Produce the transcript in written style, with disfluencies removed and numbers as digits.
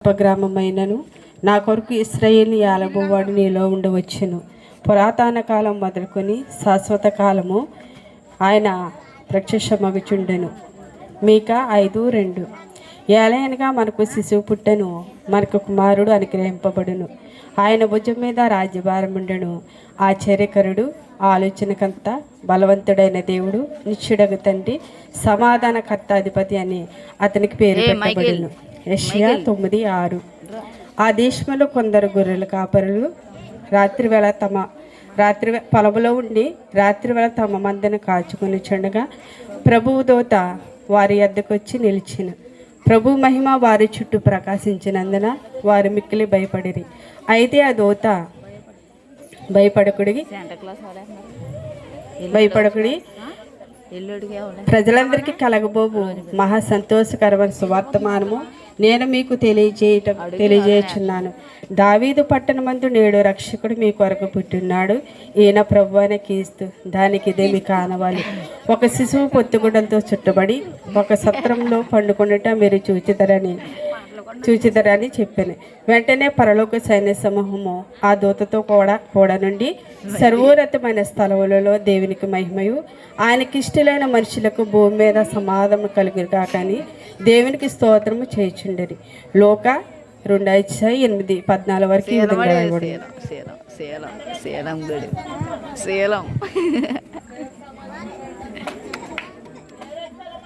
ఉపగ్రామమైనను నా కొరకు ఇశ్రాయేలు యాలబోవాడు నీలో ఉండవచ్చును. పురాతన కాలం మొదలుకొని శాశ్వత కాలము ఆయన ప్రత్యక్షమగుచుండెను. మీకా 5:2. ఏలయనగా మనకు శిశువు పుట్టెను, మనకు కుమారుడు అనుగ్రహింపబడును, ఆయన భుజం మీద రాజ్యభారముండెను. ఆశ్చర్యకరుడు, ఆలోచనకంత బలవంతుడైన దేవుడు, నిత్యుడగు తండ్రి, సమాధానకర్త, అధిపతి అని అతనికి పేరు పెట్టబడును. యెషయా 9:6. ఆ దేశంలో కొందరు గొర్రెల కాపరులు రాత్రి పొలములో ఉండి రాత్రివేళ తమ మందను కాచుకొని చుండగా ప్రభువు దూత వారి యొద్దకు వచ్చి నిలిచిన. ప్రభు మహిమ వారి చుట్టూ ప్రకాశించినందున వారు మిక్కిలి భయపడిరి. అయితే ఆ దూత భయపడకుడి ప్రజలందరికీ కలగబోవు మహా సంతోషకరమైన సువార్తమానము నేను మీకు తెలియజేయుచున్నాను. దావీదు పట్టణమందు నేడు రక్షకుడు మీ కొరకు పుట్టినాడు, ఈయన ప్రభువైన క్రీస్తు. దానికి ఇదే మీ కానవాలి. ఒక శిశువు పొత్తుగుడ్డలతో చుట్టబడి ఒక సత్రంలో పండుకొనుట మీరు చూచిదరని చెప్పాను. వెంటనే పరలోక సైన్య సమూహము ఆ దూతతో కూడా నుండి సర్వోన్నతమైన స్థలములలో దేవునికి మహిమయు ఆయనకి ఇష్టలైన మనుషులకు భూమి మీద సమాధానం కలుగురుగా కానీ దేవునికి స్తోత్రము చేయుచుండరి. లోక 2:8-14 వరకు.